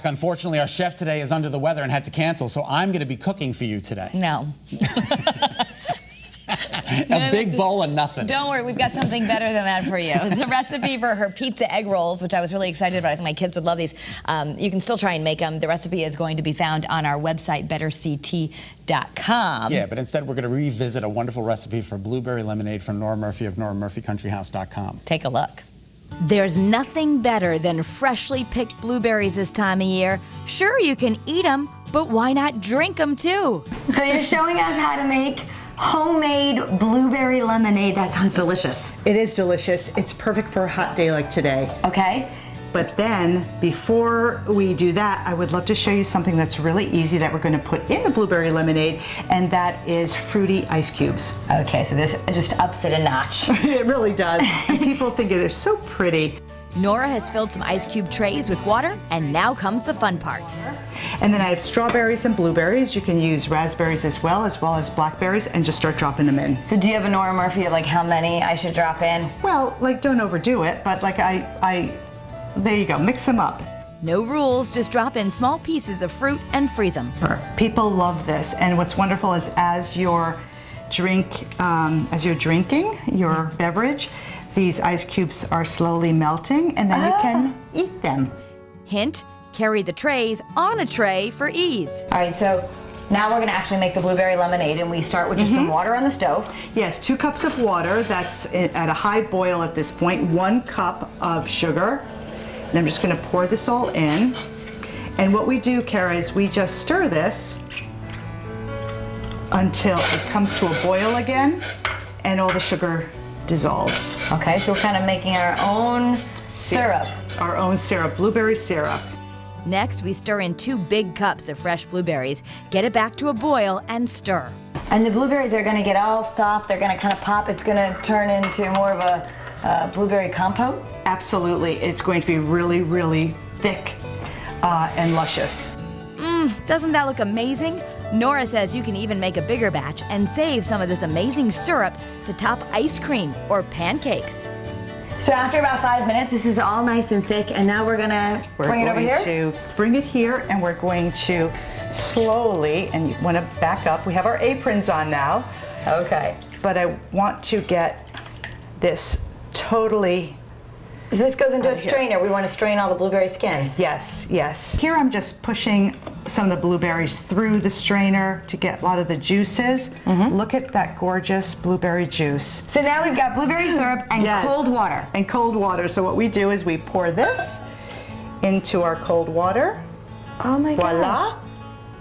Unfortunately, our chef today is under the weather and had to cancel, so I'm going to be cooking for you today. No. A big bowl of nothing. Don't worry, we've got something better than that for you. The recipe for her pizza egg rolls, which I was really excited about. I think my kids would love these. You can still try and make them. The recipe is going to be found on our website, betterct.com. Yeah, but instead we're going to revisit a wonderful recipe for blueberry lemonade from Nora Murphy of NoraMurphyCountryHouse.com. Take a look. There's nothing better than freshly picked blueberries this time of year. Sure, you can eat them, but why not drink them too? So you're showing us how to make homemade blueberry lemonade. That sounds delicious. It is delicious. It's perfect for a hot day like today. Okay. But then, before we do that, I would love to show you something that's really easy that we're going to put in the blueberry lemonade, and that is fruity ice cubes. Okay, so this just ups it a notch. It really does. And people think they're so pretty. Nora has filled some ice cube trays with water, and now comes the fun part. And then I have strawberries and blueberries. You can use raspberries as well as blackberries, and just start dropping them in. So do you have a Nora Murphy of like how many I should drop in? Well, like don't overdo it, but like there you go, mix them up. No rules, just drop in small pieces of fruit and freeze them. People love this, and what's wonderful is as you're drinking your beverage, these ice cubes are slowly melting, and then you can eat them. Hint, carry the trays on a tray for ease. All right, so now we're gonna actually make the blueberry lemonade, and we start with just some water on the stove. Yes, 2 cups of water, that's at a high boil at this point, 1 cup of sugar. And I'm just gonna pour this all in. And what we do, Kara, is we just stir this until it comes to a boil again and all the sugar dissolves. Okay, so we're kind of making our own syrup. Our own syrup, blueberry syrup. Next, we stir in 2 big cups of fresh blueberries, get it back to a boil, and stir. And the blueberries are gonna get all soft, they're gonna kind of pop, it's gonna turn into more of a blueberry compote? Absolutely, it's going to be really, really thick and luscious. Doesn't that look amazing? Nora says you can even make a bigger batch and save some of this amazing syrup to top ice cream or pancakes. So after about 5 minutes, this is all nice and thick, and now we're gonna bring it over here? We're going to bring it here, and we're going to slowly, and you want to back up. We have our aprons on now. Okay. But I want to get this totally. So this goes into a strainer. We want to strain all the blueberry skins. Yes, yes. Here I'm just pushing some of the blueberries through the strainer to get a lot of the juices. Look at that gorgeous blueberry juice. So now we've got blueberry syrup and cold water. And cold water. So what we do is we pour this into our cold water. Oh my gosh. Voila.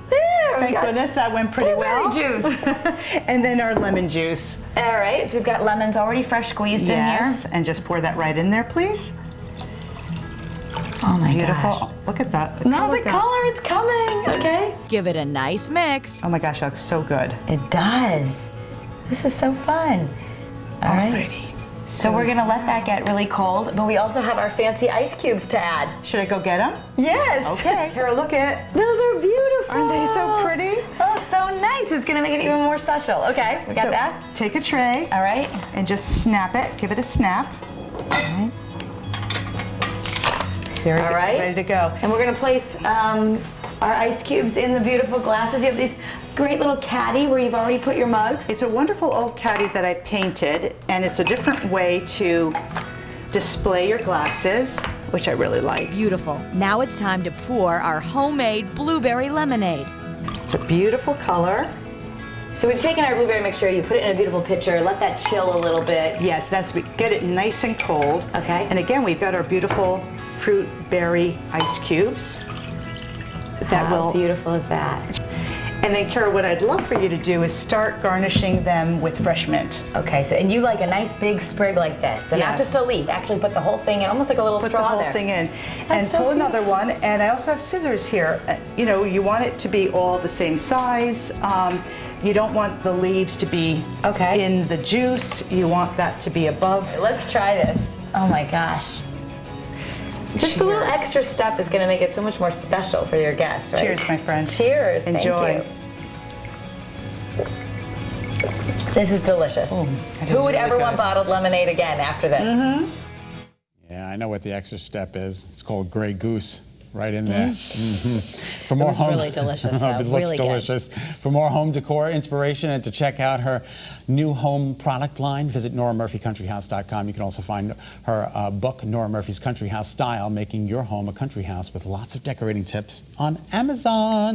There, Thank goodness that went pretty well. Juice. And then our lemon juice. All right, so we've got lemons already fresh squeezed in here. Yes, and just pour that right in there, please. Oh my Beautiful. gosh. Look at that. Now the color, it's coming, okay? Give it a nice mix. Oh my gosh, that looks so good. It does. This is so fun. All right. So we're gonna let that get really cold, but we also have our fancy ice cubes to add. Should I go get them? Yes. Okay, here, look at. Those are beautiful. Aren't they so pretty? Oh, so nice. It's gonna make it even more special. Okay, we got that. Take a tray. All right. And just snap it. Give it a snap. All right. Very good. Ready to go. And we're gonna place our ice cubes in the beautiful glasses. You have these great little caddy where you've already put your mugs. It's a wonderful old caddy that I painted, and it's a different way to display your glasses, which I really like. Beautiful. Now it's time to pour our homemade blueberry lemonade. It's a beautiful color. So we've taken our blueberry mixture, you put it in a beautiful pitcher, let that chill a little bit. Yes, get it nice and cold. Okay. And again, we've got our beautiful fruit berry ice cubes. How beautiful is that? And then, Kara, what I'd love for you to do is start garnishing them with fresh mint. Okay, so and you like a nice big sprig like this, so not just a leaf. Actually, put the whole thing in, almost like a little straw there. Put the whole thing in, and pull another one. And I also have scissors here. You know, you want it to be all the same size. You don't want the leaves to be in the juice. You want that to be above. Let's try this. Oh my gosh. Just a little extra step is going to make it so much more special for your guests, right? Cheers, my friend. Cheers. Enjoy. Thank you. This is delicious. Who would ever want bottled lemonade again after this? Yeah, I know what the extra step is. It's called Grey Goose. right in there. For more was really delicious, though. It looks Really good. delicious. For more home decor inspiration and to check out her new home product line, visit NoraMurphyCountryHouse.com. You can also find her book, Nora Murphy's Country House Style, Making Your Home a Country House, with lots of decorating tips on Amazon.